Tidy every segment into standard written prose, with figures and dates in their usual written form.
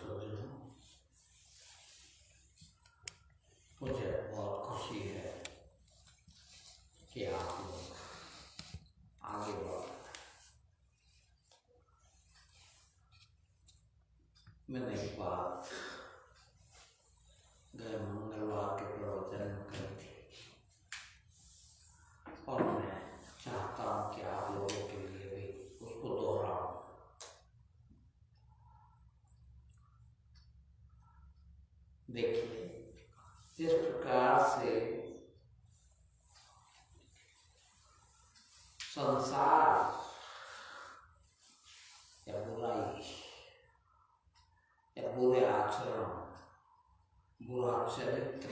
सज्जनों, मुझे बहुत खुशी है कि आप लोग आगे बढ़ रहे हैं। मैंने एक बात गए मंगलवार के प्रवचन में कही थी और मैं चाहता हूँ कि आप लोगों के लिए भी उसको दोहराऊं। देखिए, जिस प्रकार से संसार या बुराई या बुरे आचरण, बुरा चरित्र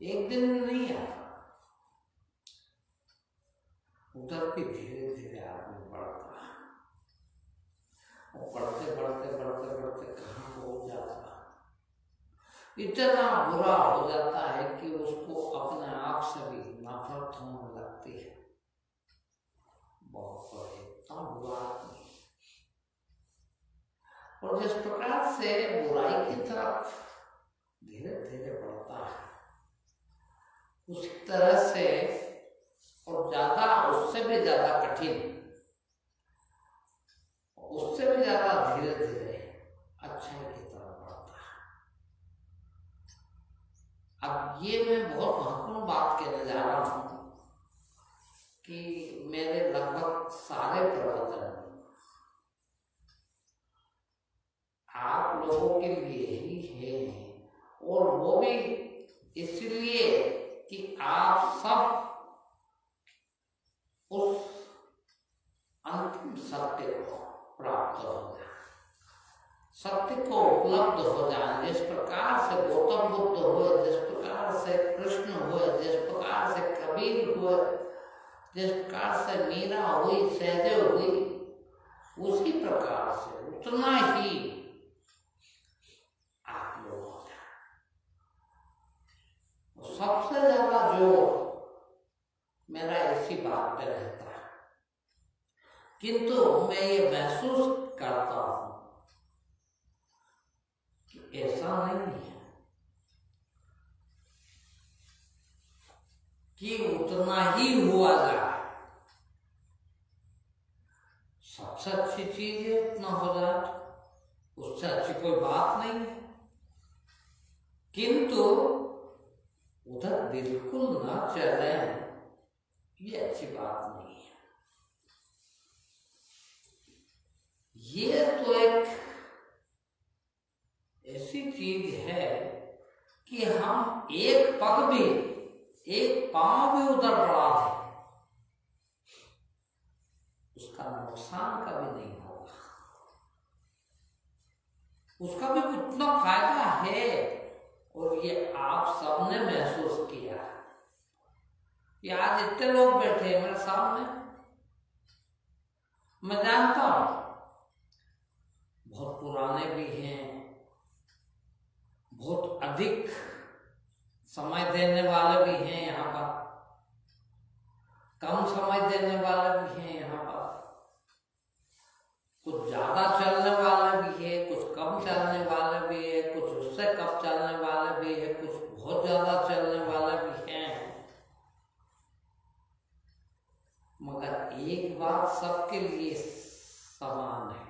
एक दिन में नहीं आता, उधर भी धीरे धीरे आदमी बढ़ता है और बढ़ते बढ़ते बढ़ते बढ़ते कहाँ पहुंच जाता है, इतना बुरा हो जाता है कि उसको अपने आप से भी नफरत होने लगती है। बहुत बड़े इतना बुरा आदमी। और जिस प्रकार से बुराई की तरफ धीरे धीरे बढ़ता है, उसी तरह से और ज्यादा, उससे भी ज्यादा कठिन, उससे भी ज्यादा धीरे धीरे अच्छाई की तरफ बढ़ता है। अब ये मैं बहुत महत्वपूर्ण बात कहने जा रहा हूं कि मेरे लगभग सारे प्रवचन आप लोगों के लिए ही है, और वो भी इसलिए कि आप सब उस अंतिम सत्य को प्राप्त हो जाए, सत्य को उपलब्ध हो जाए। जिस प्रकार से गौतम बुद्ध हुए, जिस प्रकार से कृष्ण हुए, जिस प्रकार से कबीर हुए, जिस प्रकार से मीरा हुई, सहदेव हुई, उसी प्रकार से उतना ही आप लोग हो जाए। सबसे ज्यादा जोर मेरा इसी बात पे रहता है, किंतु मैं ये महसूस करता हूं कि ऐसा नहीं है कि उतना ही हुआ जाए। सबसे अच्छी चीज है उतना हो जाए, उससे अच्छी कोई बात नहीं है, किंतु उधर बिल्कुल ना चले, ये अच्छी बात नहीं है। ये तो एक ऐसी चीज है कि हम एक पग भी, एक पांव भी उधर बढ़ा दें, उसका नुकसान कभी नहीं होगा, उसका भी उतना फायदा है। और ये आप सबने महसूस किया। ये आज इतने लोग बैठे हैं मेरे सामने, मैं जानता हूं बहुत पुराने भी हैं, बहुत अधिक समय देने वाले भी हैं यहाँ पर, कम समय देने वाले भी हैं यहाँ पर, कुछ ज्यादा चलने वाले भी है, कुछ कम चलने वाले भी है, कुछ उससे कम चलने वाले भी है, कुछ बहुत ज्यादा चलने वाले भी हैं। मगर एक बात सबके लिए समान है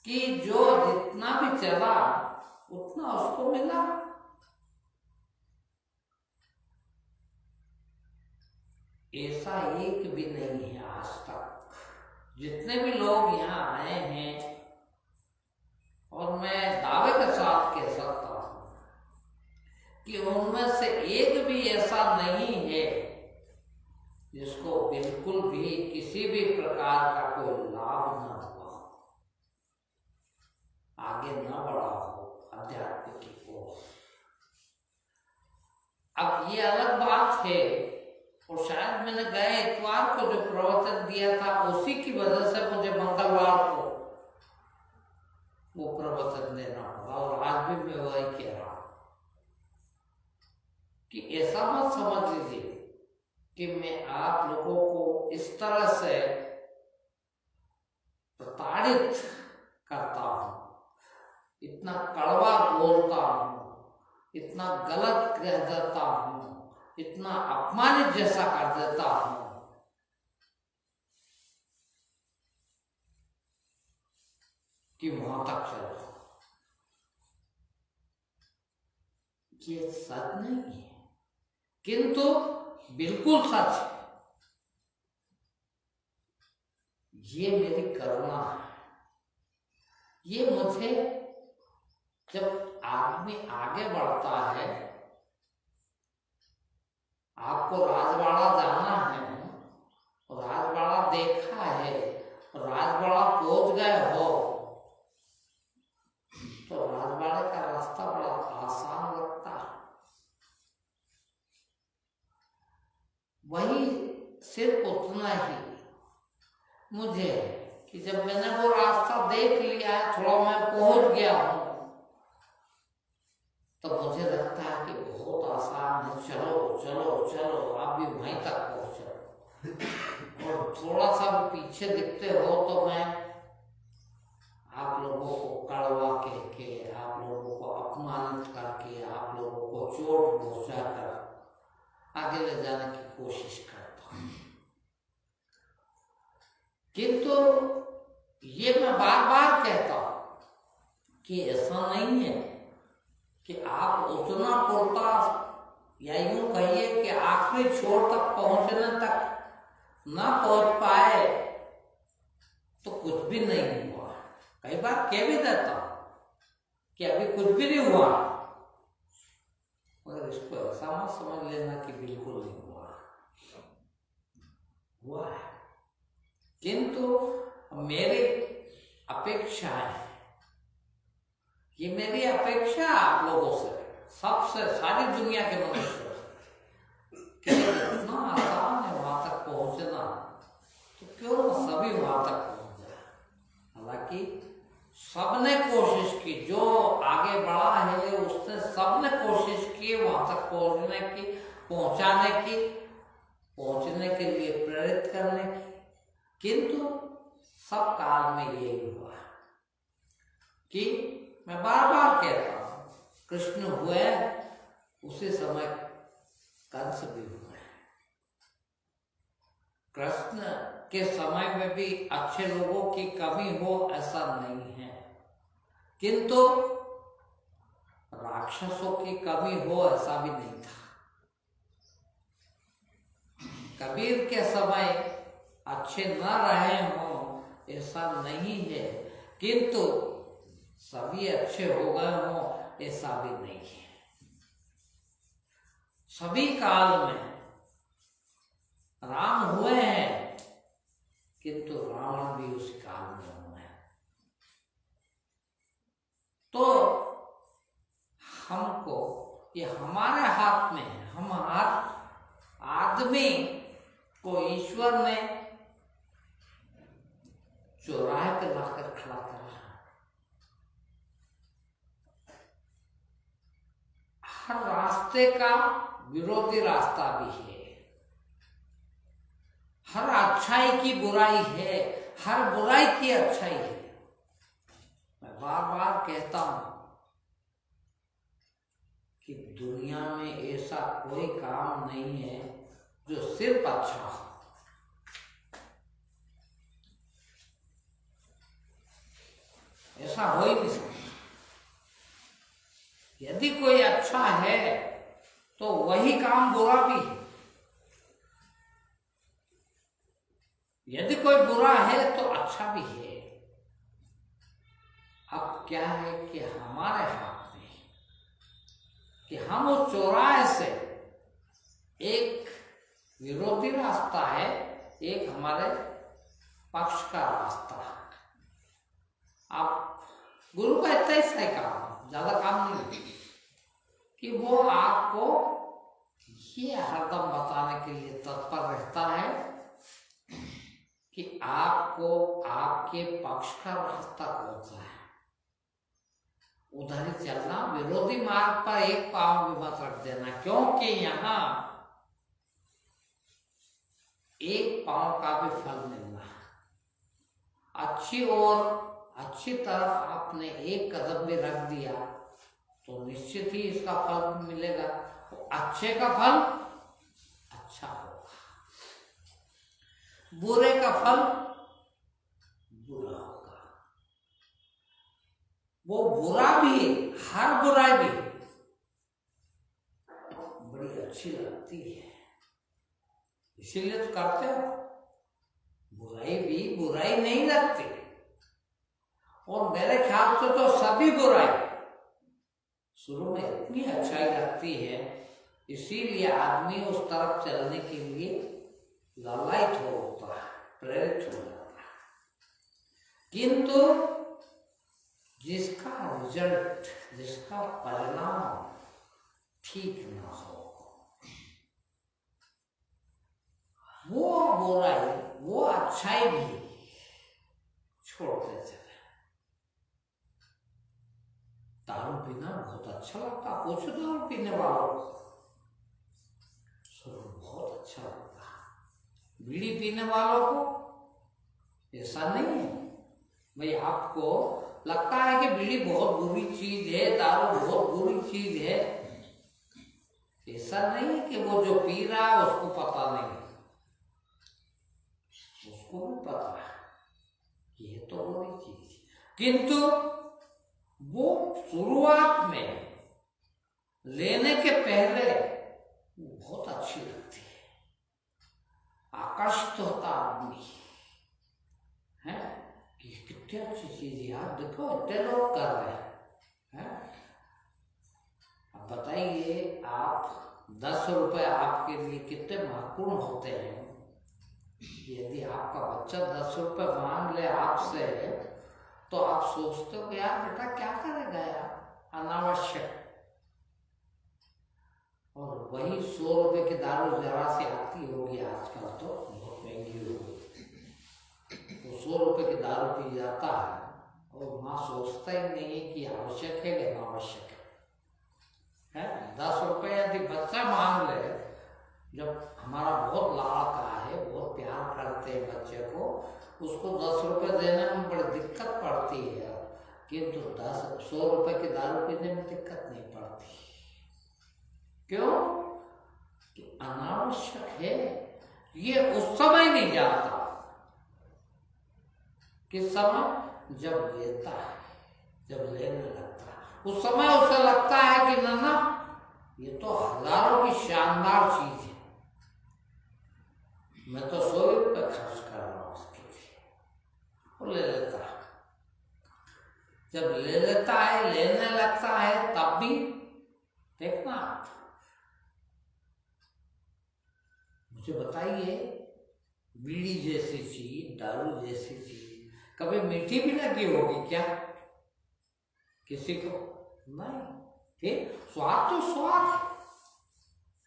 कि जो जितना भी चला उतना उसको मिला। ऐसा एक भी नहीं है आज तक। जितने भी लोग यहाँ आए हैं, और मैं दावे के साथ कह सकता हूं कि उनमें से एक भी ऐसा नहीं है जिसको बिल्कुल भी किसी भी प्रकार का कोई लाभ न हुआ, आगे न बढ़ा हो अध्यात्म की ओर। अब ये अलग बात है, और शायद मैंने गए इतवार को जो प्रवचन दिया था उसी की वजह से मुझे मंगलवार को वो प्रवचन देना होगा, और आज भी मैं वही कह रहा हूं कि ऐसा मत समझ लीजिए कि मैं आप लोगों को इस तरह से अपमानित करता हूँ, इतना कड़वा बोलता हूँ, इतना गलत कह देता हूँ, इतना अपमानित जैसा कर देता हूँ कि वहां तक चलो। ये सच नहीं है, किंतु बिल्कुल सच है। ये मेरी करुणा है। ये मुझे, जब आदमी आगे बढ़ता है, आपको राजवाड़ा जाना है, राजवाड़ा देखा है, राजवाड़ा पहुंच गए हो, तो राजवाड़े का रास्ता बड़ा आसान लगता है। वही सिर्फ उतना ही मुझे कि जब मैंने वो रास्ता देख लिया है, थोड़ा मैं पहुंच गया हूं, तो मुझे लगता है कि बहुत आसान है, चलो चलो चलो, आप भी वहीं तक पहुंचो। और थोड़ा सा भी पीछे दिखते हो तो मैं आप लोगों को कड़वा कह के, आप लोगों को अपमानित करके, आप लोगों को चोट पहुंचा कर आगे ले जाने की कोशिश करता हूं। किंतु ये मैं बार बार कहता हूं कि ऐसा नहीं है कि आप उतना पुरता, या यूं कहिए कि आखिरी छोर तक पहुंचने तक ना पहुंच पाए तो कुछ भी नहीं हुआ। कई बार कह भी देता कि अभी कुछ भी नहीं हुआ, मगर इसको ऐसा मत समझ लेना कि बिल्कुल नहीं हुआ, हुआ है। किंतु मेरी अपेक्षा है, ये मेरी अपेक्षा आप लोगों से, सबसे, सारी दुनिया के मनुष्यों से, कि इतना आसान है वहां तक पहुंचना, तो क्यों ना सभी वहां तक पहुंच जाए। हालांकि सबने कोशिश की, जो आगे बढ़ा है उसने, सबने कोशिश की वहां तक पहुंचने की, पहुंचाने की, पहुंचने के लिए प्रेरित करने की, किंतु सब काल में यही हुआ कि मैं बार बार कहता हूं, कृष्ण हुए उसी समय कंस भी हुए। कृष्ण के समय में भी अच्छे लोगों की कमी हो ऐसा नहीं है, किंतु राक्षसों की कमी हो ऐसा भी नहीं था। कबीर के समय अच्छे न रहे हों ऐसा नहीं है, किंतु सभी अच्छे हो गए हों ऐसा भी नहीं है। सभी काल में राम हुए हैं, किंतु रावण भी उस काल में हुए हैं। तो हमको, ये हमारे हाथ में है, हम हर आदमी को ईश्वर ने चौराहे पे लाकर खड़ा कर रहा है। हर रास्ते का विरोधी रास्ता भी है, हर अच्छाई की बुराई है, हर बुराई की अच्छाई है। मैं बार बार कहता हूं कि दुनिया में ऐसा कोई काम नहीं है जो सिर्फ अच्छा हो। ऐसा हो ही नहीं सकता। यदि कोई अच्छा है तो वही काम बुरा भी है, यदि कोई बुरा है तो अच्छा भी है। अब क्या है कि हमारे हाथ में है कि हम उस चौराहे से, एक विरोधी रास्ता है, एक हमारे पक्ष का रास्ता है। अब गुरु का इतना ही सही काम, ज्यादा काम नहीं, कि वो आपको ये हरदम बताने के लिए तत्पर रहता है कि आपको आपके पक्ष का रास्ता कौन सा है, उधर ही चलना। विरोधी मार्ग पर एक पांव भी मत रख देना, क्योंकि यहाँ एक पांव का भी फल मिलना है। अच्छी और अच्छी तरफ आपने एक कदम भी रख दिया तो निश्चित ही इसका फल मिलेगा। तो अच्छे का फल अच्छा होगा, बुरे का फल बुरा होगा। वो बुरा भी, हर बुराई भी बड़ी अच्छी लगती है, इसीलिए तो करते हो। बुराई भी बुराई नहीं लगती, और मेरे ख्याल से तो सभी बुराई शुरू में इतनी अच्छाई लगती है, इसीलिए आदमी उस तरफ चलने के लिए लालायित होता है, प्रेरित हो जाता है। किंतु जिसका रिजल्ट, जिसका परिणाम ठीक ना हो, वो बुराई, वो अच्छाई भी छोड़ते चले। दारू पीना बहुत अच्छा लगता, कुछ दारू पीने वालों को बहुत अच्छा लगता है। बीड़ी पीने वालों को ऐसा नहीं है भाई, आपको लगता है कि बीड़ी बहुत बुरी चीज है, दारू बहुत बुरी चीज है, ऐसा नहीं है कि वो जो पी रहा है उसको पता नहीं, उसको भी पता है कि ये तो बुरी चीज है, किंतु वो शुरुआत में लेने के पहले बहुत अच्छी लगती है, आकर्षित होता आदमी है कि कितनी अच्छी चीज यार, देखो इतने लोग कर रहे हैं। अब बताइए आप 10 रुपए आपके लिए कितने महत्वपूर्ण होते हैं। यदि आपका बच्चा 10 रुपए मांग ले आपसे, तो आप सोचते हो कि यार बेटा क्या करेगा यार, अनावश्यक। और वही 100 रुपए की दारू जरा से आती होगी आजकल, तो बहुत महंगी हो गई, तो 100 रुपए की दारू पी जाता है और माँ सोचता ही नहीं है कि आवश्यक है या अनावश्यक है। 10 रुपए यदि बच्चा मांग ले, जब हमारा बहुत लाड़का है, बहुत प्यार करते हैं बच्चे को, उसको 10 रुपए देने में बड़ी दिक्कत पड़ती है, किंतु 100 रुपए की दारू पीने में दिक्कत नहीं पड़ती। क्यों? कि अनावश्यक है, ये उस समय नहीं जाता, किस समय? जब लेता है, जब लेने लगता है, उस समय उसे लगता है कि ना ये तो हजारों की शानदार चीज है, मैं तो 100 रुपए खर्च कर रहा हूं उसके लिए, वो ले लेता है। जब ले लेता है, लेने लगता है, तब भी देखना, मुझे बताइए, बीड़ी जैसी चीज, दारू जैसी चीज कभी मीठी भी लगी होगी क्या किसी को? नहीं। फिर स्वाद तो स्वाद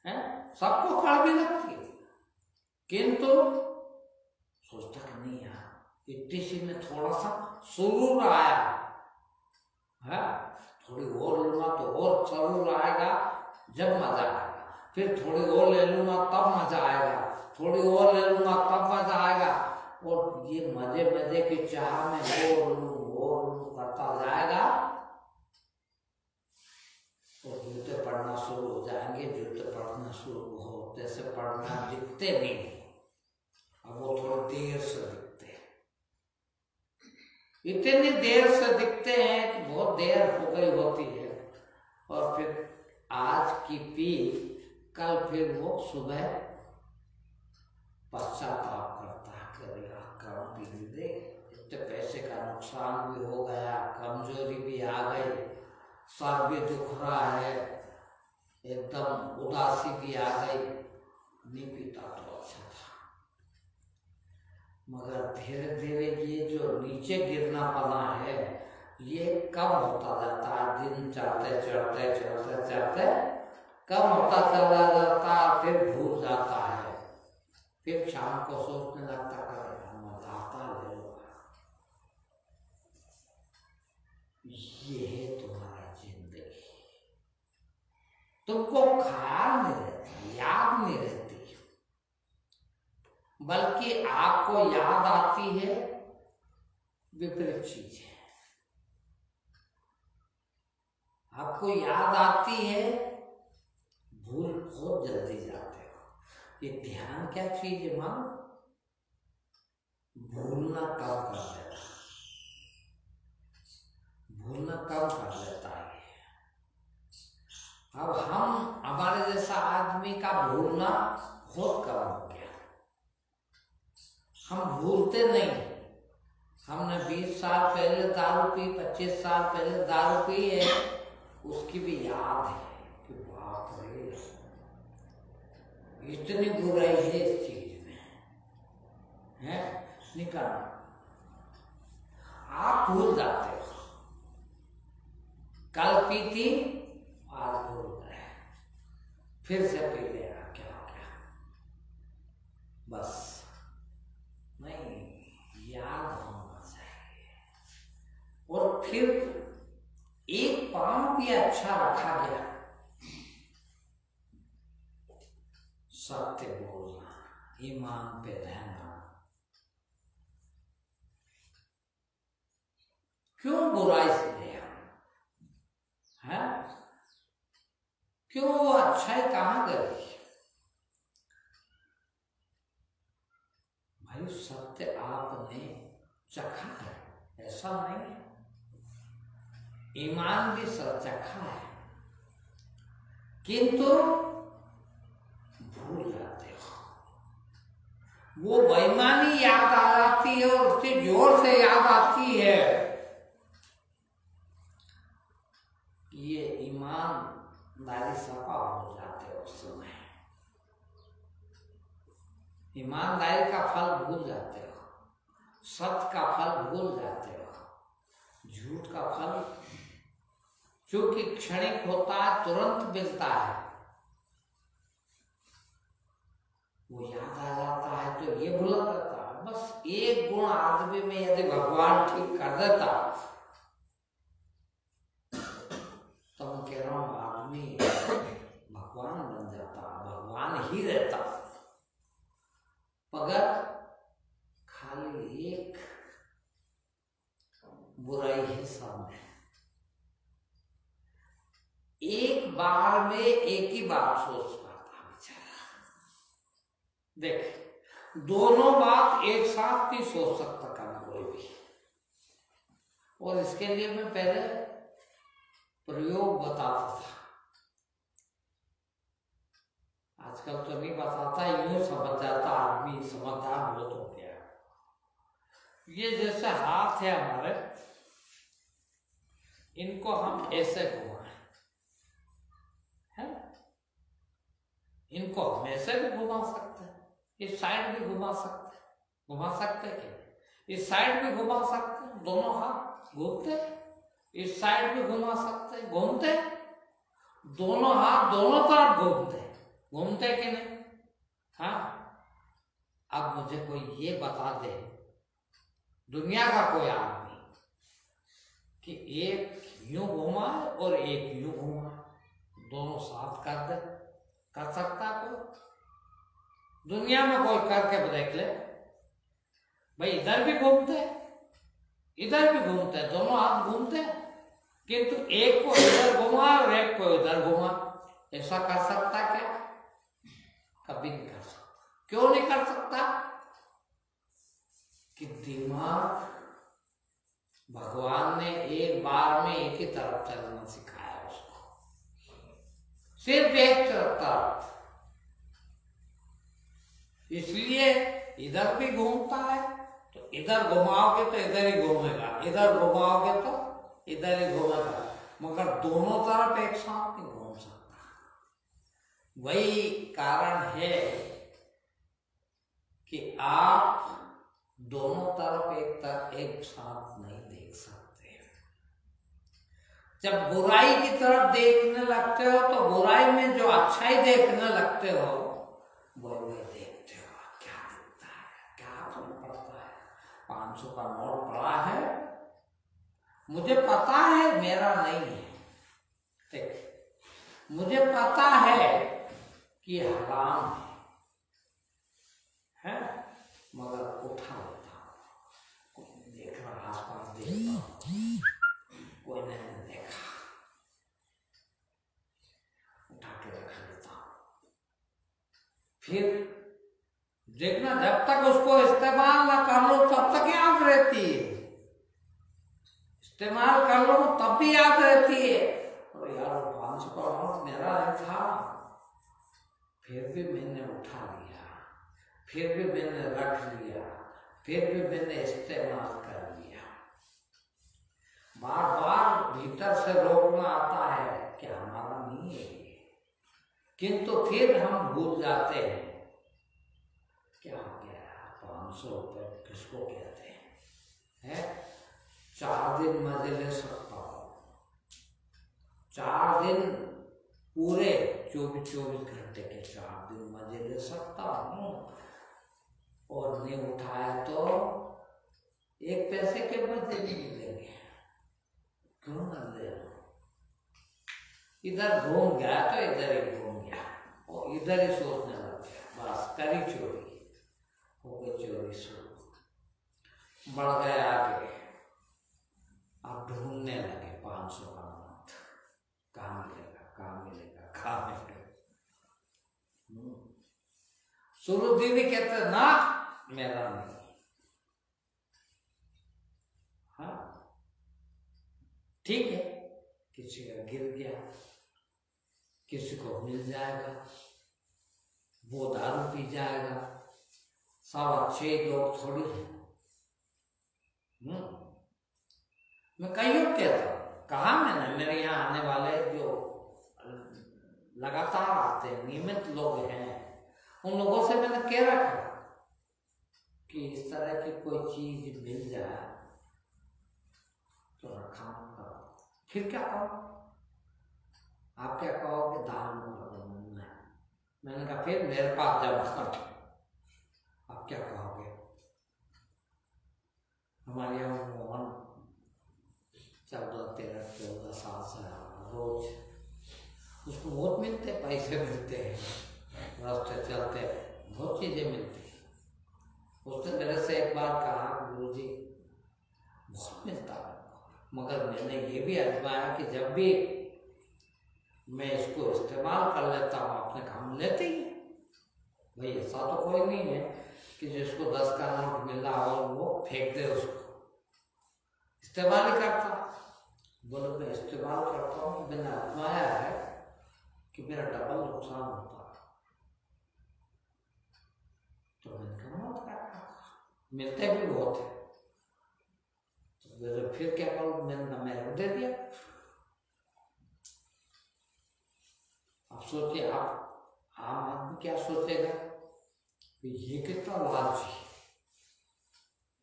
है, सबको कड़वी लगती है, किंतु सोचता कि नहीं यार, इतनी सी में थोड़ा सा सुरूर आया है, थोड़ी और लूंगा तो और सुरूर आएगा, जब मजा आएगा, फिर थोड़ी और ले लूंगा तब मजा आएगा, थोड़ी और ले लूंगा तब मजा आएगा, और ये मजे मजे की चाह में और लूं करता जाएगा, और जूते पड़ना शुरू हो जाएंगे। जूते पड़ना शुरू होते से पड़ना दिखते नहीं, अब वो थोड़ी देर से दिखते हैं, इतनी देर से दिखते हैं कि बहुत देर हो गई होती है, और फिर आज की पी, कल फिर वो सुबह पश्चाताप करता है, करेगा कम पी दे, इतने पैसे का नुकसान भी हो गया, कमजोरी भी आ गई, सर भी दुख रहा है, एकदम उदासी भी आ गई, नहीं पीता तो अच्छा था। मगर धीरे धीरे ये जो नीचे गिरना पना है, ये कम होता जाता है, दिन चढ़ते चढ़ते चढ़ते चढ़ते कम होता चला जाता है, फिर भूल जाता है, फिर शाम को सोचने लगता है मजा आता ले लो। ये है तुम्हारा जिंदगी, तुमको ख्याल नहीं रहता, याद नहीं रहती, बल्कि आपको याद आती है विपरीत चीज है। आपको याद आती है, भूल बहुत जल्दी जाते हो। ये ध्यान क्या चीज है मां? भूलना कम कर देता, भूलना कम कर देता है। अब हम, हमारे जैसा आदमी का भूलना बहुत कम हो गया। हम भूलते नहीं। हमने 20 साल पहले दारू पी, 25 साल पहले दारू पी है, उसकी भी याद है कि बाप रे इतनी बुराई है इस चीज में, है निकालना। आप भूल जाते हो, कल पी थी आज भूल गए, फिर से पी लिया, क्या हो गया? बस नहीं, याद होना चाहिए। और फिर एक पांव भी अच्छा रखा गया, सत्य बोलना, ईमान पे रहना। क्यों बुराई से लिया है? क्यों वो अच्छाई कहां गई? भाई सत्य आपने चखा है, ऐसा नहीं है। ईमान भी सब चखा है, किंतु भूल जाते हो। वो बेईमानी याद आ जाती है और उससे जोर से याद आती है। ये ईमानदारी सफा हो जाते हो उस समय, ईमानदारी का फल भूल जाते हो, सत्य का फल भूल जाते हो, झूठ का फल क्योंकि क्षणिक होता है, तुरंत मिलता है, वो याद आ जाता है तो ये भूल जाता है। बस एक गुण आदमी में यदि भगवान ठीक कर देता, तो मैं कह रहा हूं आदमी भगवान बन जाता, भगवान ही रहता। मगर खाली एक बुराई है सामने, एक बार में एक ही बात सोच पाता बेचारा। देख, दोनों बात एक साथ नहीं सोच सकता कभी कोई भी। और इसके लिए मैं पहले प्रयोग बताता था, आजकल तो नहीं बताता, यूं समझ जाता आदमी, समझदार बहुत हो गया। ये जैसे हाथ है हमारे, इनको हम ऐसे घुमाएं, है? इनको हम ऐसे भी घुमा सकते हैं, इस साइड भी घुमा सकते हैं, घुमा सकते हैं क्या? इस साइड भी घुमा सकते हैं, दोनों हाथ घूमते, इस साइड भी घुमा सकते हैं, घूमते, दोनों हाथ दोनों तरफ घूमते, घूमते कि नहीं? हाँ। अब मुझे कोई ये बता दे, दुनिया का कोई आदमी, कि एक यूं घुमा और एक यूं घुमा, दोनों साथ कर दे, कर सकता कोई? दुनिया में कोई करके देख ले भाई, इधर भी घूमते इधर भी घूमते, दोनों हाथ घूमते, किंतु एक को इधर घुमा और एक को इधर घुमा, ऐसा कर सकता क्या? कभी नहीं कर सकता। क्यों नहीं कर सकता? कि दिमाग भगवान ने एक बार में एक ही तरफ चलना सिखाया उसको, सिर्फ एक तरफ। इसलिए इधर भी घूमता है, तो इधर घुमाओगे तो इधर ही घूमेगा, इधर घुमाओगे तो इधर ही घूमेगा, मगर दोनों तरफ एक साथ नहीं घूम सकता। वही कारण है कि आप दोनों तरफ एक साथ नहीं देख सकते। जब बुराई की तरफ देखने लगते हो तो बुराई में जो अच्छाई देखने लगते हो वो देखते हो, क्या दिखता है, क्या फर्क पड़ता है? 500 का नोट पड़ा है, मुझे पता है मेरा नहीं है, देख, मुझे पता है कि हराम है, मगर उठा लेता हूं। कोई देख रहा, आसपास देखता हूं, कोई नहीं देखा, फिर देखना, जब तक उसको इस्तेमाल ना कर लो तब तक याद रहती है, इस्तेमाल कर लो तब भी याद रहती है। और यार 500 का नोट मेरा नहीं था, फिर भी मैंने उठा लिया, फिर भी मैंने रख लिया, फिर भी मैंने इस्तेमाल कर लिया। बार बार भीतर से रोकना आता है कि हमारा नहीं है, किंतु फिर हम भूल जाते हैं क्या हो गया, 500 रुपये किसको कहते हैं? 4 दिन मजे ले सकता हूँ, 4 दिन पूरे 24 घंटे के 4 दिन मजे ले सकता हूँ, और नहीं उठाया तो 1 पैसे के मजे नहीं मिलेंगे। क्यों न ले लो? इधर घूम गया तो इधर ही घूम गया, और इधर ही सोचने लग गया, बस करी चोरी, हो गई चोरी शुरू, बढ़ गए आगे। अब ढूंढने लगे 500 का नोट, कहाँ मिलेगा, कहाँ मिलेगा, कहाँ मिलेगा। शुरू दीदी कहते ना मेरा नहीं, हाँ ठीक है, किसी का गिर गया, किसी को मिल जाएगा, वो दारू पी जाएगा, सब अच्छे लोग थोड़ी हैं। मैं कई लोग कहता हूँ, कहा मैंने, मेरे यहाँ आने वाले जो लगातार आते हैं, नियमित लोग हैं, उन लोगों से मैंने कह रखा कि इस तरह की कोई चीज मिल जाए तो रखा मत करो। फिर क्या कहो? आप क्या कहोगे? दान कर दो। मैंने कहा फिर मेरे पास जब आप क्या कहोगे? हमारे यहाँ मोहन 14-13-14 साल से रोज उसको बहुत मिलते, पैसे मिलते हैं, रास्ते चलते बहुत चीजें मिलती हैं। उसने मेरे से एक बार कहा, गुरुजी बहुत मिलता है, मगर मैंने ये भी आजमाया कि जब भी मैं इसको इस्तेमाल कर लेता हूँ, अपने काम लेते ही भाई, ऐसा तो कोई नहीं है कि जिसको 10 का नोट मिला और वो फेंक दे, उसको इस्तेमाल ही करता। बोले मैं इस्तेमाल करता हूँ, मैंने आजमाया है कि मेरा डबल नुकसान होता है, तो मैंने कहा मिलते भी बहुत है, तो फिर क्या करूँ? मैंने दे दिया। आप सोचिए, आप आम आदमी क्या सोचेगा कि ये कितना लालची,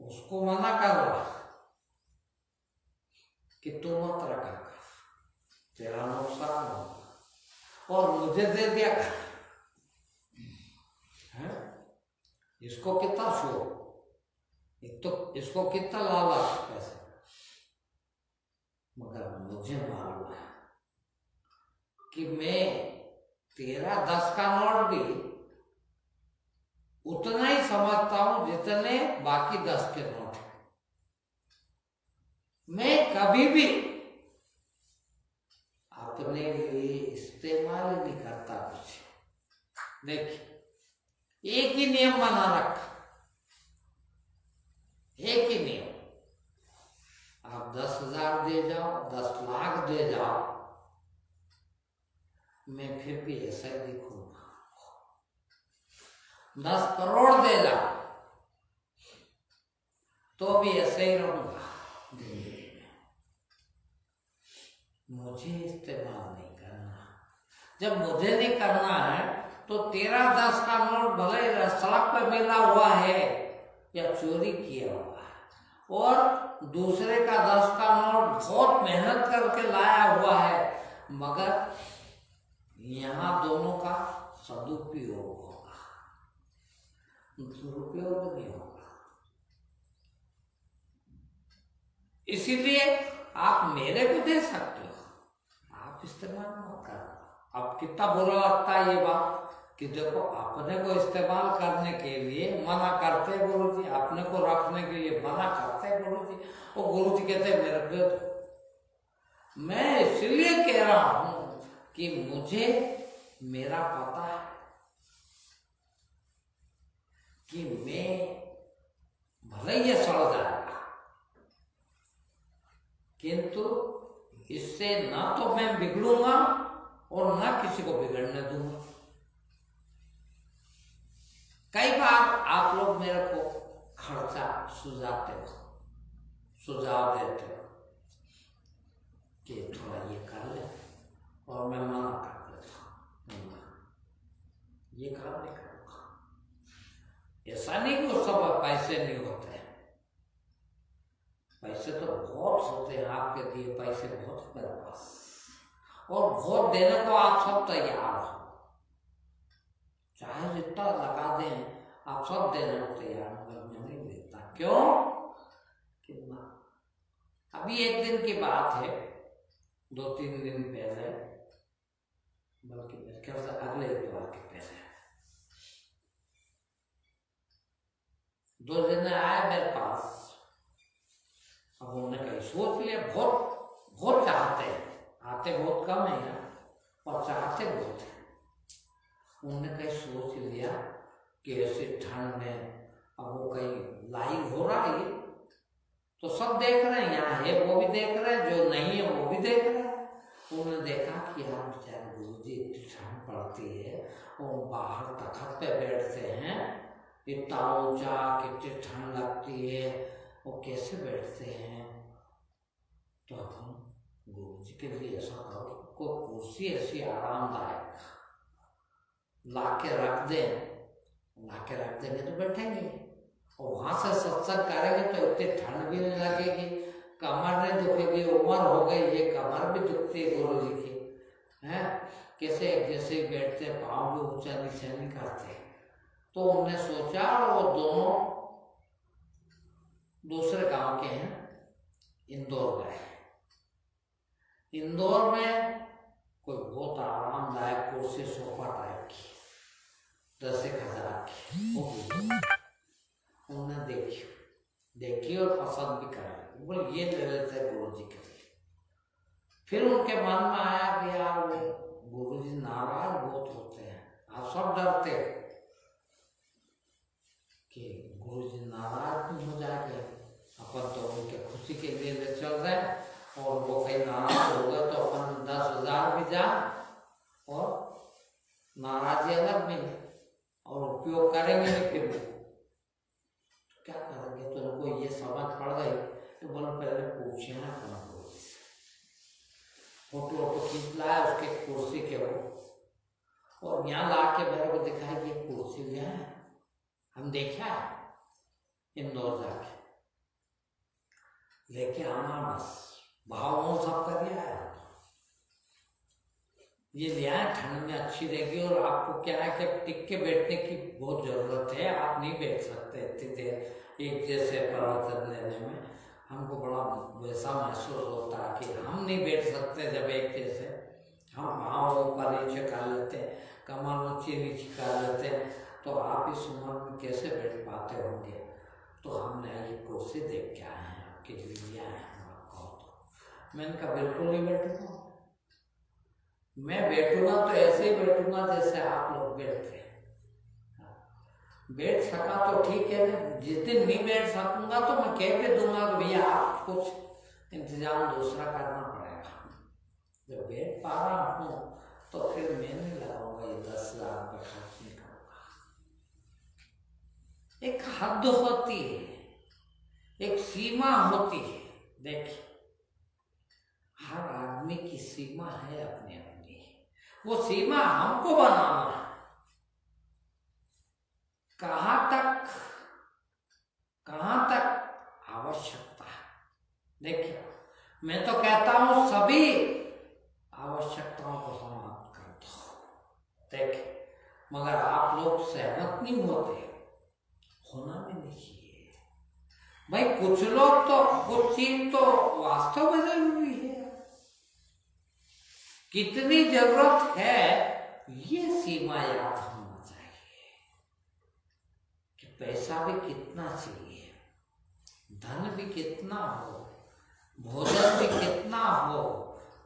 उसको मना कर रहा कि तू मत रखा, तेरा नुकसान होगा, और मुझे दे दिया है। इसको कितना शोर, एक तो इसको कितना लालच पैसे, मगर मुझे मालूम है कि मैं तेरा 10 का नोट भी उतना ही समझता हूं जितने बाकी 10 के नोट हैं। मैं कभी भी अपने लिए इस्तेमाल नहीं करता कुछ। देखिए, एक ही नियम बना रखा, एक ही नियम, आप 10,000 दे जाओ, 10 लाख दे जाओ, मैं फिर भी ऐसा ही दिखूंगा। 10 करोड़ दे जाओ तो भी ऐसे ही रहूंगा जिंदगी में। मुझे इस्तेमाल नहीं करना। जब मुझे नहीं करना है तो तेरा 10 का नोट भले सड़क पर मिला हुआ है या चोरी किया हुआ है, और दूसरे का 10 का नोट बहुत मेहनत करके लाया हुआ है, मगर यहाँ दोनों का सदुपयोग होगा, दुरुपयोग नहीं होगा। इसीलिए आप मेरे को दे सकते हो, आप इस्तेमाल मत करो। अब कितना बुरा लगता है ये बात कि देखो, अपने को इस्तेमाल करने के लिए मना करते गुरुजी, अपने को रखने के लिए मना करते गुरुजी, और गुरुजी कहते मेरे को दो। मैं इसलिए कह रहा हूं कि मुझे मेरा पता है, कि मैं भले ये सड़ जाएगा, किंतु इससे ना तो मैं बिगड़ूंगा और ना किसी को बिगड़ने दूंगा। कई बार आप लोग मेरे को खर्चा सुझाव देते हो कि थोड़ा ये कर ले, और मैं मना कर देता हूँ, ये काम नहीं करूँगा। ऐसा नहीं कि सब पैसे नहीं होते हैं, पैसे तो बहुत होते हैं, आपके दिए पैसे बहुत है मेरे पास, और बहुत देने को आप सब तैयार हो, चाहे जितना लगा दें आप सब देने को तैयार हो, मैं नहीं देता। क्यों? कितना? अभी एक दिन की बात है, 2-3 दिन पहले, बल्कि मेरे ख्याल से अगले इतवार के पहले 2 दिन आए मेरे पास। अब उन्होंने कहीं सोच लिया, बहुत चाहते हैं, आते बहुत कम है यहाँ और चाहते बहुत है। उन्होंने कहीं सोच लिया कि ऐसे ठंड में अब वो कहीं लाइव हो रहा है, तो सब देख रहे हैं, यहाँ है वो भी देख रहे हैं, जो नहीं है वो भी देख रहे हैं। उन्होंने देखा कि यार बेचारे गुरुजी इतनी ठंड पड़ती है, वो बाहर तखत पे बैठते हैं, इतना ऊंचा, कितनी ठंड लगती है, वो कैसे बैठते हैं। तो हम गुरुजी के लिए ऐसा करो, को कुर्सी ऐसी आरामदायक लाके रख देंगे तो बैठेंगे, और वहां से सत्संग करेंगे तो इतनी ठंड भी नहीं लगेगी, कमर नहीं दुखेगी, उम्र हो गई ये कमर भी दुखती है गुरु जी की, है कैसे जैसे बैठते पाँव भी ऊंचा नीचे नहीं करते। तो उन्होंने सोचा, वो दोनों दूसरे गांव के हैं, इंदौर गए। इंदौर में कोई बहुत आरामदायक कुर्सी सोफा टाइप की 10,000 की उन्होंने देखी और पसंद भी कर ली, बोले ये ले लेते हैं गुरु जी के लिए। फिर उनके मन में आया कि यार वो गुरु जी नाराज बहुत होते हैं, आप सब डरते कि गुरु जी नाराज नहीं हो जाएंगे, अपन तो उनके खुशी के लिए ले चल रहे हैं, और वो कहीं नाराज होगा तो अपन 10,000 भी जा और नाराजी अलग मिले, और उपयोग करेंगे नहीं फिर क्या करेंगे। तो उनको ये समझ पड़ गई, तो बोला पहले पूछे ना फोटो वोटो खींच लाया उसके कुर्सी के वो, और यहाँ ला के मेरे को दिखाई कि कुर्सी ले आए, हम देखा है इंदौर जाके लेके आना, बस भाव सब कर लिया है, ये ले आए, ठंड में अच्छी रहेगी, और आपको क्या है कि टिक के बैठने की बहुत जरूरत है, आप नहीं बैठ सकते इतनी देर एक जैसे प्रवचन लेने में, हमको बड़ा वैसा महसूस होता है कि हम नहीं बैठ सकते जब एक जैसे, हम पाँव ऊपर नीचे कर लेते हैं, कमर ऊंची नीचे कर लेते हैं, तो आप इस उम्र में कैसे बैठ पाते होंगे। तो हमने ये कुर्सी देख के आए हैं, आपके लिए आए हैं, तो मैंने कहा बिल्कुल नहीं बैठूंगा, मैं बैठूंगा तो ऐसे ही बैठूंगा जैसे आप लोग बैठते हैं, बैठ सका तो ठीक है, जिस दिन नहीं बैठ सकूंगा तो मैं कह के दूंगा कि भैया आप कुछ इंतजाम दूसरा करना पड़ेगा। जब बैठ पा रहा हूँ तो फिर मैं नहीं लगाऊंगा, ये 10,000 रुपये खर्च नहीं करूंगा। एक हद होती है, एक सीमा होती है। देखिए हर आदमी की सीमा है अपनी अपनी, वो सीमा हमको बनाना है, कहाँ तक आवश्यकता है। देखिए मैं तो कहता हूं सभी आवश्यकताओं को समाप्त कर दो, देखिए मगर आप लोग सहमत नहीं होते, होना भी नहीं चाहिए भाई। कुछ लोग तो कुछ चीज तो वास्तव में जरूरी है, कितनी जरूरत है ये सीमा याद होना चाहिए कि पैसा भी कितना चाहिए, धन भी कितना हो, भोजन भी कितना हो,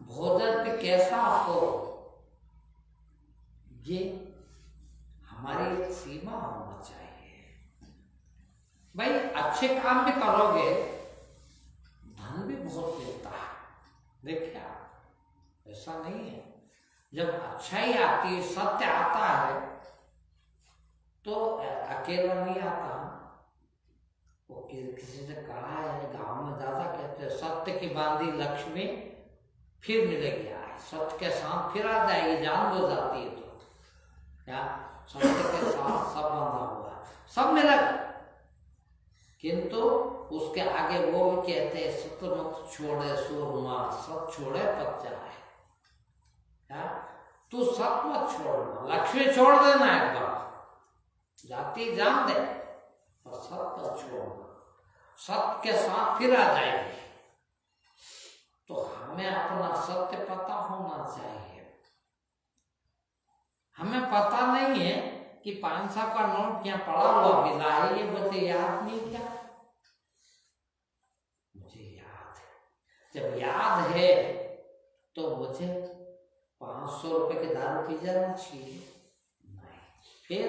भोजन भी कैसा हो, ये हमारी एक सीमा होना चाहिए। भाई अच्छे काम भी करोगे, धन भी बहुत देता है। देखिए आप, ऐसा नहीं है। जब अच्छाई आती है, सत्य आता है, तो अकेला नहीं आता। वो किसी ने कहा है, गांव में दादा कहते हैं, सत्य की बांधी लक्ष्मी फिर मिलेगी। सत्य के साथ फिर आ जाएगी, जान हो जाती है तो क्या, सत्य के साथ सब बंधा हुआ है, सब मिलेगा। किंतु उसके आगे वो भी कहते हैं, सत्य मत छोड़े सूरमा, सब छोड़े पत जाए। क्या, तू सत्य मत छोड़ना, लक्ष्मी छोड़ देना एक बार, जाति जान दे, और सत्य मत छोड़ना, सत्य के साथ फिर आ जाएगी। तो हमें अपना सत्य पता होना चाहिए। हमें पता नहीं है कि 500 का नोट यहाँ पड़ा हुआ मिला है, ये मुझे याद नहीं क्या? मुझे याद है। जब याद है तो मुझे 500 रुपए के दारू पी जाना चाहिए? नहीं, फिर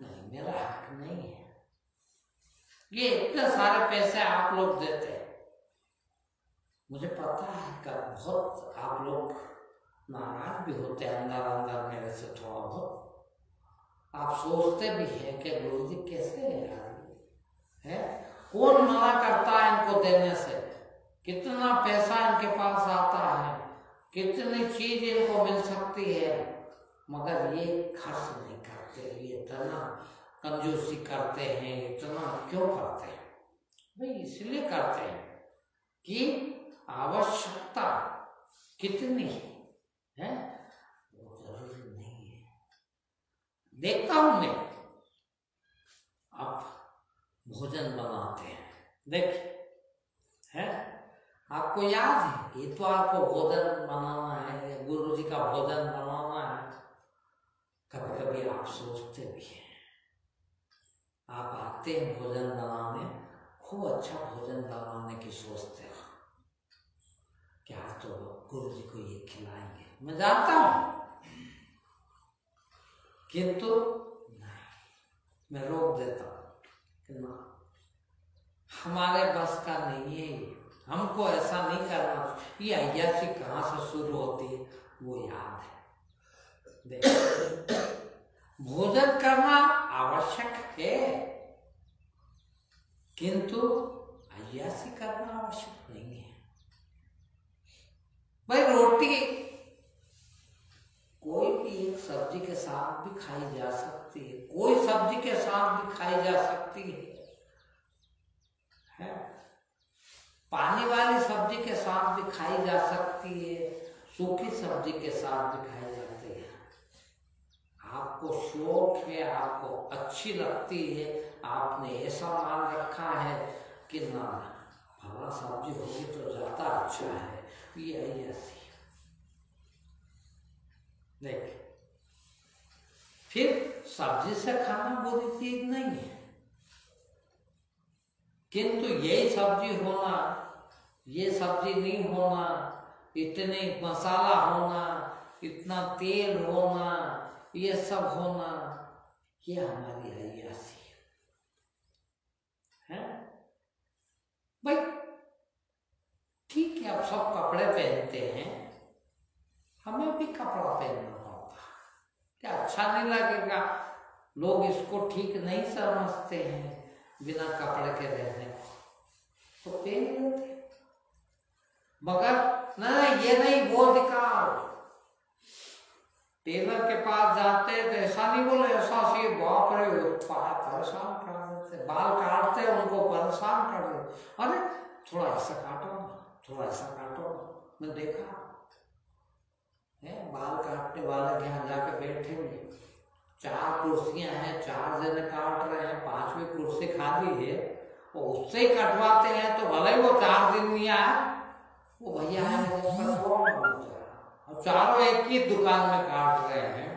नहीं, मेरा हक नहीं है। ये इतने सारे पैसे आप लोग देते हैं, मुझे पता है कि बहुत आप लोग नाराज भी होते हैं अंदर अंदर मेरे से थोड़ा बहुत। आप सोचते भी हैं कि गुरु जी कैसे है, कौन मना करता है इनको देने से, कितना पैसा इनके पास आता है, कितनी चीज इनको मिल सकती है, मगर ये खर्च नहीं करते। ये इतना कंजूसी करते हैं, इतना क्यों करते हैं भाई? इसलिए करते हैं कि आवश्यकता कितनी है वो जरूरी नहीं है। देखता हूं मैं, आप भोजन बनाते हैं, देख है, आपको याद है इतवार को भोजन बनाना है, गुरु जी का भोजन बनाना है। कभी कभी आप सोचते भी हैं, आप आते हैं भोजन बनाने, खूब अच्छा भोजन बनाने की सोचते हो, क्या तो गुरु जी को ये खिलाएंगे, मैं जानता हूं, किंतु नहीं, मैं रोक देता हूं ना, हमारे बस का नहीं है, हमको ऐसा नहीं करना। ये अय्यासी कहाँ से शुरू होती है वो याद है। भोजन करना आवश्यक है, किंतु अय्यासी करना आवश्यक नहीं है। भाई रोटी कोई भी एक सब्जी के साथ भी खाई जा सकती है, कोई सब्जी के साथ भी खाई जा सकती है? पानी वाली सब्जी के साथ भी खाई जा सकती है, सूखी सब्जी के साथ भी खाई जाती है। आपको शौक है, आपको अच्छी लगती है, आपने ऐसा मान रखा है कि ना भला सब्जी होगी तो ज्यादा अच्छा है, ये ऐसी देख। फिर सब्जी से खाना बुरी चीज नहीं है, किंतु यही सब्जी होना, ये सब्जी नहीं होना, इतने मसाला होना, इतना तेल होना, ये सब होना, ये हमारी अय्यासी है भाई। ठीक है, अब सब कपड़े पहनते हैं, हमें भी कपड़ा पहनना पड़ता, क्या अच्छा नहीं लगेगा? लोग इसको ठीक नहीं समझते हैं बिना कपड़े के रहने को, तो पहन लेते, मगर नहीं, ये नहीं, वो दिखाओ। टेलर के पास जाते तो ऐसा नहीं बोले, ऐसा सी बाप रे, परेशान कर देते, बाल काटते उनको परेशान कर देते, अरे थोड़ा ऐसा काटो ना, थोड़ा ऐसा काटो ना। मैं देखा है, बाल काटने वाले के यहाँ जाके बैठेंगे, 4 कुर्सियां हैं, 4 जने काट रहे हैं, 5वीं कुर्सी खाली है, वो उससे ही कटवाते हैं, तो भले वो 4 दिन नहीं आए, वो भैया है और चारों एक ही दुकान में काट रहे हैं,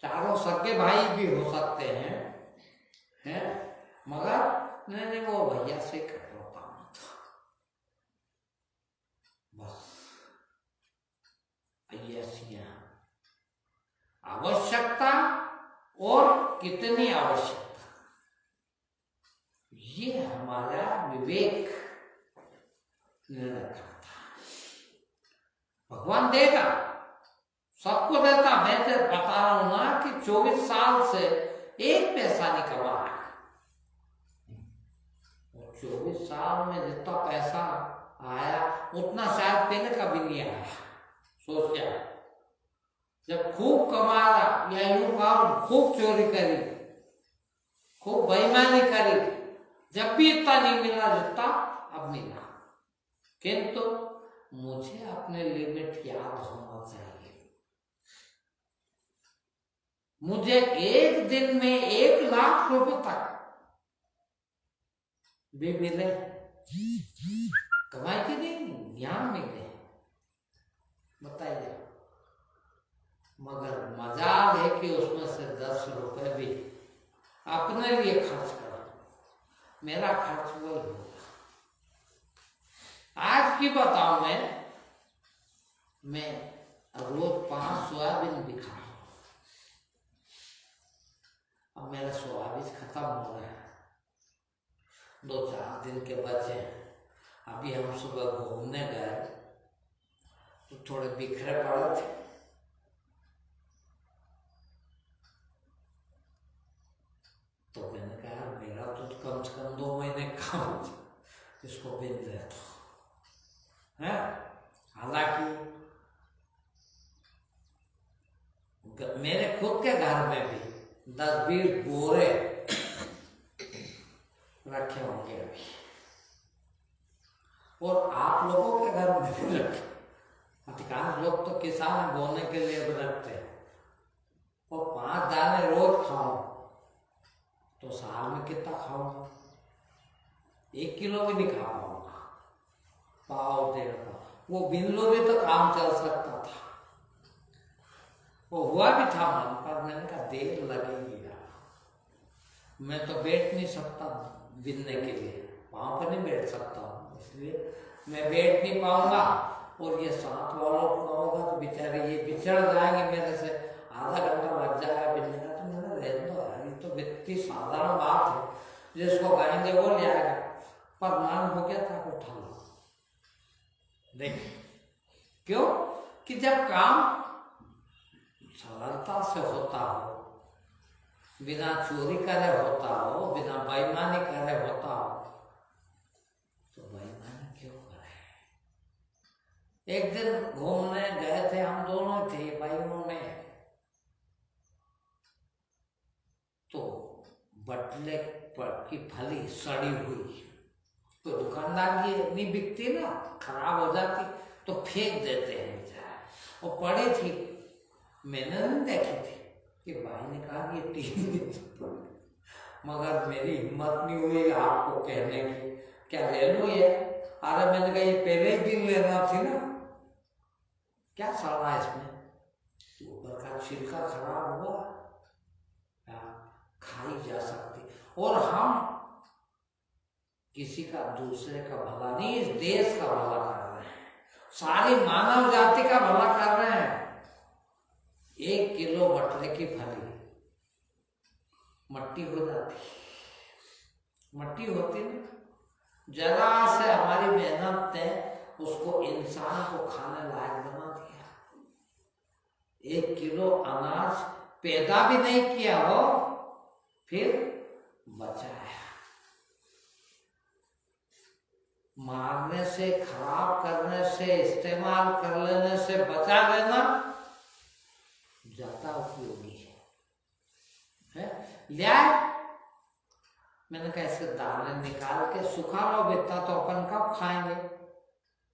चारों सगे भाई भी हो सकते हैं, मगर नहीं, वो भैया से कटवाता हूं, बस। अय्यासियां, आवश्यकता और कितनी आवश्यकता, ये विवेक निर्णय करता। भगवान देगा, सबको देता। मैं तो बता रहा हूं ना कि 24 साल से एक पैसा नहीं कमा है। 24 साल में जितना पैसा आया उतना शायद पहले कभी नहीं आया। सोच क्या, जब खूब कमाया या यूं कहा खूब चोरी करी, खूब बेईमानी करी, जब भी इतना नहीं मिला जितना अब मिला। किंतु मुझे अपने लिमिट याद होना चाहिए। मुझे एक दिन में 1 लाख रुपए तक भी मिले, कमाई की नहीं, ज्ञान मिले, बताइए। मगर मजाल है कि उसमें से 10 रुपए भी अपने लिए खर्च करो। मेरा खर्च वो होगा। आज की बताऊं, मैं रोज 5 सोयाबीन भी खाता हूं। अब मेरा सोयाबीन खत्म हो गया, 2-4 दिन के बचे। अभी हम सुबह घूमने गए तो थोड़े बिखरे पड़े थे, तो मैंने कहा मेरा तो कम से कम 2 महीने काम, इसको बिन देता है। हालांकि मेरे खुद के घर में भी 10-20 बोरे रखे होंगे अभी, और आप लोगों के घर में भी रखे। अधिकांश लोग तो किसान बोने के लिए भी रखते हैं। और 5 दाने रोज खाओ तो साल में कितना खाऊंगा? 1 किलो भी नहीं खा पाऊंगा, पाव 1.5 पाव। वो बिन लो भी तो काम चल सकता था, वो हुआ भी था मन, पर मैंने कहा देर लगेगी यार, मैं तो बैठ नहीं सकता बिनने के लिए, वहां पर नहीं बैठ सकता हूँ, इसलिए मैं बैठ नहीं पाऊंगा। और ये साथ वालों को होगा तो बेचारे ये बिछड़ जाएंगे मेरे से, आधा घंटा लग जाएगा बिनने का। तो मैंने रहने दो यार, ये तो इतनी साधारण बात है, जिसको कहेंगे वो ले आएगा। पर मन हो गया था उठा लो। देखिए क्यों कि जब काम सरलता से होता हो, बिना चोरी करे होता हो, बिना बेईमानी करे होता हो, तो बेईमानी क्यों करे? एक दिन घूमने गए थे, हम दोनों थे भाइयों में, तो बटले की फली सड़ी हुई, तो दुकानदार की नहीं बिकती ना, खराब हो जाती, तो फेंक देते हैं बेचारे। और पड़ी थी, मैंने नहीं देखी थी कि भाई ने कहा ये टीवी, मगर मेरी हिम्मत नहीं हुई आपको कहने की, क्या ले लूं ये? अरे मैंने कहा ये पहले ही दिन लेना थी ना, क्या सड़ा इसमें? ऊपर का छिलका खराब हुआ, खाई जा सकती। और हम किसी का, दूसरे का भला नहीं, इस देश का भला कर रहे हैं, सारी मानव जाति का भला कर रहे हैं। 1 किलो बटले की फली मट्टी हो जाती, मट्टी होती ना, जरा से हमारी मेहनत ने उसको इंसान को खाने लायक बना दिया। 1 किलो अनाज पैदा भी नहीं किया हो, फिर बचाया। मारने से, खराब करने से, इस्तेमाल कर लेने से बचा लेना ज्यादा उपयोगी है। लिया मैंने कहा इसके दाने निकाल के सुखा लो, बेटा तो अपन कब खाएंगे?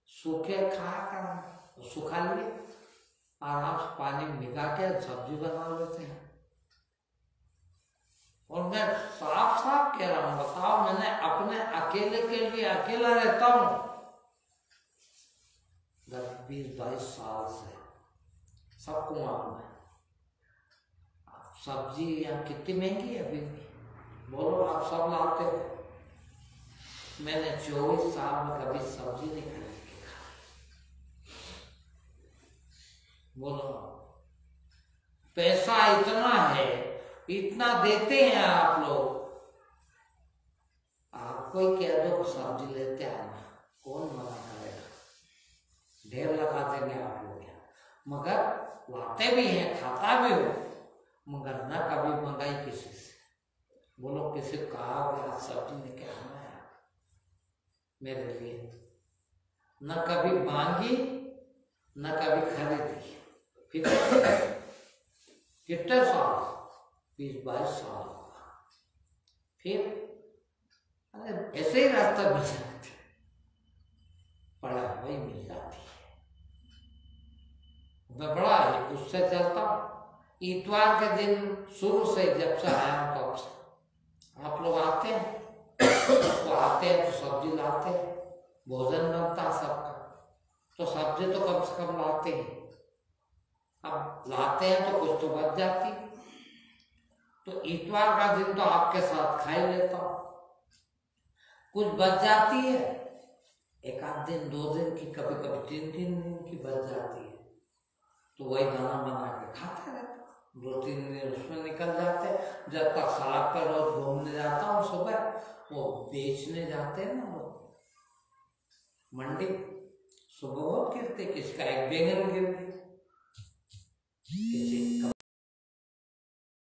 सूखे खाया कर, सुखा लिए, आराम से पानी में भिगा के सब्जी बना लेते हैं। और मैं साफ साफ कह रहा हूं, बताओ, मैंने अपने अकेले के लिए, अकेला रहता हूं 10-20-22 साल से, सबको मालूम है। सब्जी यहाँ कितनी महंगी है अभी भी, बोलो आप सब लाते हो, मैंने 24 साल में कभी सब्जी नहीं खरीद के खाई। बोलो पैसा इतना है, इतना देते हैं आप लोग, आपको कोई कह दो सब्जी लेते आना, कौन मना करेगा, ढेर लगा देंगे आप लोग यहाँ, मगर लाते भी हैं, खाता भी हो, मगर न कभी मंगाई किसी से। बोलो किसी को कहा होगा सब्जी लेके आना है मेरे लिए, न कभी मांगी न कभी खरीदी। फिर कितने साल, 20-22 साल होगा। फिर अरे ऐसे ही रास्ता मिल जाते, पड़ा वही मिल जाती है। मैं बड़ा ही उससे चलता हूँ। इतवार के दिन शुरू से जब से आया हूँ तब से आप लोग आते हैं, तो आते हैं तो सब्जी लाते हैं, भोजन बनता सबका, तो सब्जी तो कम से कम लाते हैं। अब लाते हैं तो कुछ तो बच जाती, तो इतवार का दिन तो आपके साथ खा ही लेता हूँ। कुछ बच जाती है, एक आध दिन 2 दिन की, कभी कभी 3-3 दिन की बच जाती है, तो वही बना बना के खाते रहता। 2-3 दिन उसमें निकल जाते। जब तक सड़क पर रोज घूमने जाता हूँ सुबह, वो बेचने जाते हैं ना लोग मंडी, सुबह बहुत गिरते, किसका एक बैंगन गिर गया, किसी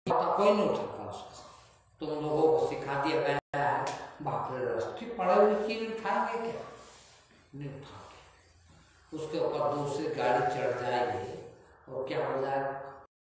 का कोई नहीं उठाता उसका। तुम लोगों को सिखा दिया गया है, बाप रे रस्ती पड़े हुई चीज उठाएंगे क्या, नहीं उठाएंगे। उसके ऊपर दूसरी गाड़ी चढ़ जाएगी और क्या हो जाएगा,